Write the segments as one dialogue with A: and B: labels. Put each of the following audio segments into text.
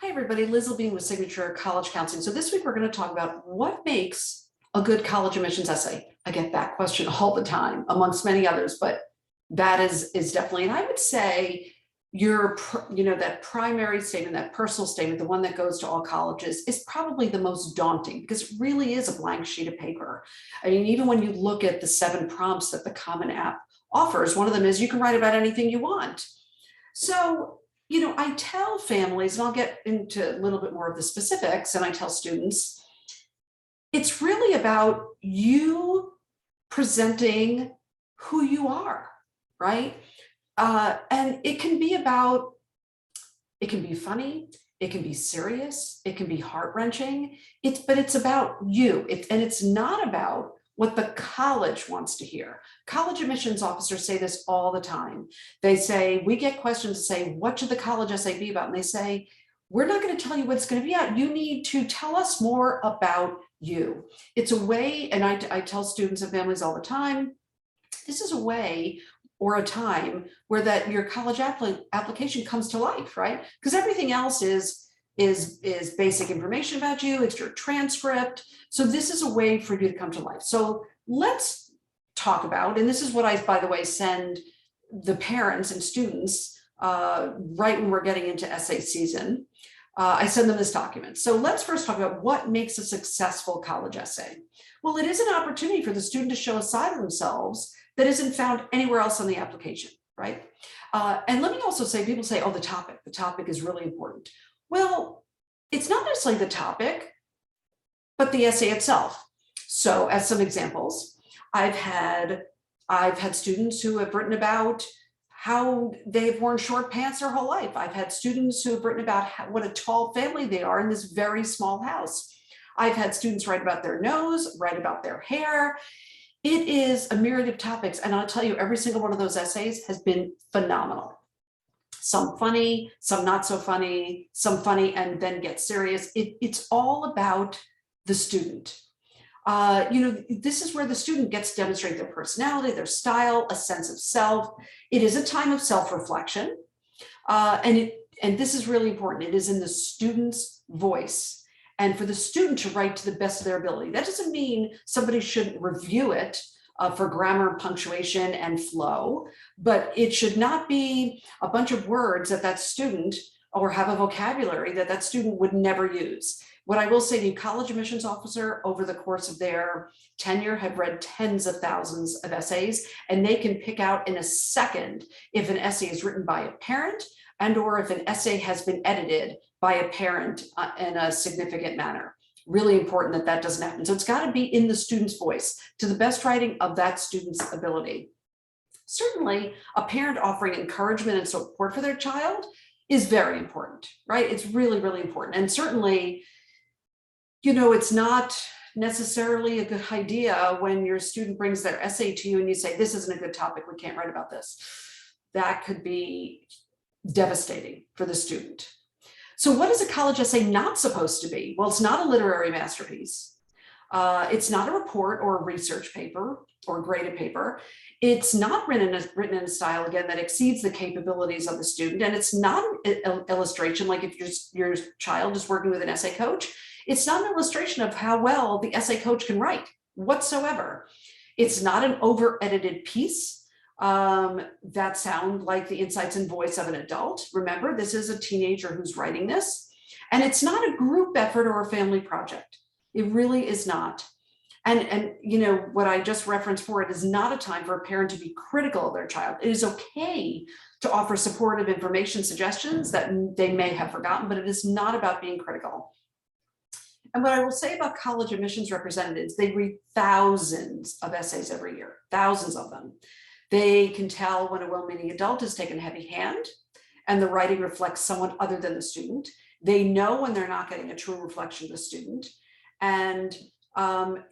A: Hi, everybody. Liz Bean with Signature College Counseling. So this week we're going to talk about what makes a good college admissions essay. I get that question all the time, amongst many others, but that is definitely. And I would say that primary statement, that personal statement, the one that goes to all colleges, is probably the most daunting because it really is a blank sheet of paper. I mean, even when you look at the 7 prompts that the Common App offers, one of them is you can write about anything you want. So I tell families, and I'll get into a little bit more of the specifics, and I tell students, it's really about you presenting who you are, right? And it can be funny, it can be serious, it can be heart-wrenching, but it's about you, and it's not about what the college wants to hear. College admissions officers say this all the time. They say, we get questions that say, what should the college essay be about? And they say, we're not going to tell you what it's going to be about. You need to tell us more about you. It's a way, and I tell students and families all the time, this is a way or a time where that your college application comes to life, right? Because everything else is basic information about you, it's your transcript. So this is a way for you to come to life. So let's talk about, and this is what I, by the way, send the parents and students right when we're getting into essay season. I send them this document. So let's first talk about what makes a successful college essay. Well, it is an opportunity for the student to show a side of themselves that isn't found anywhere else on the application, right? And let me also say, people say, oh, the topic is really important. Well, it's not necessarily the topic, but the essay itself. So as some examples, I've had students who have written about how they've worn short pants their whole life. I've had students who have written about what a tall family they are in this very small house. I've had students write about their nose, write about their hair. It is a myriad of topics. And I'll tell you, every single one of those essays has been phenomenal. Some funny, some not so funny, some funny and then get serious. It's all about the student. This is where the student gets to demonstrate their personality, their style, a sense of self. It is a time of self-reflection. And this is really important. It is in the student's voice. And for the student to write to the best of their ability. That doesn't mean somebody shouldn't review it for grammar, punctuation, and flow, but it should not be a bunch of words that student, or have a vocabulary that student would never use. What I will say to you, college admissions officer over the course of their tenure have read tens of thousands of essays, and they can pick out in a second if an essay is written by a parent and or if an essay has been edited by a parent in a significant manner. Really important that doesn't happen. So it's got to be in the student's voice to the best writing of that student's ability. Certainly, a parent offering encouragement and support for their child is very important, right? It's really, really important. And certainly, it's not necessarily a good idea when your student brings their essay to you and you say, this isn't a good topic, we can't write about this. That could be devastating for the student. So what is a college essay not supposed to be? Well, it's not a literary masterpiece. It's not a report or a research paper or graded paper. It's not written in a style, again, that exceeds the capabilities of the student. And it's not an illustration, like if your child is working with an essay coach, it's not an illustration of how well the essay coach can write whatsoever. It's not an over-edited piece that sound like the insights and voice of an adult. Remember, this is a teenager who's writing this, and it's not a group effort or a family project. It really is not. And what I just referenced for it is not a time for a parent to be critical of their child. It is okay to offer supportive information suggestions that they may have forgotten, but it is not about being critical. And what I will say about college admissions representatives, they read thousands of essays every year, thousands of them. They can tell when a well-meaning adult has taken a heavy hand and the writing reflects someone other than the student. They know when they're not getting a true reflection of the student. And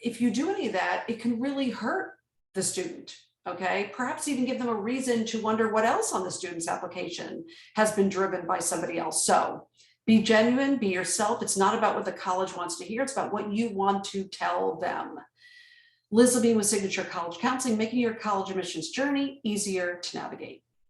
A: if you do any of that, it can really hurt the student, okay? Perhaps even give them a reason to wonder what else on the student's application has been driven by somebody else. So be genuine, be yourself. It's not about what the college wants to hear. It's about what you want to tell them. Liz Bean with Signature College Counseling, making your college admissions journey easier to navigate.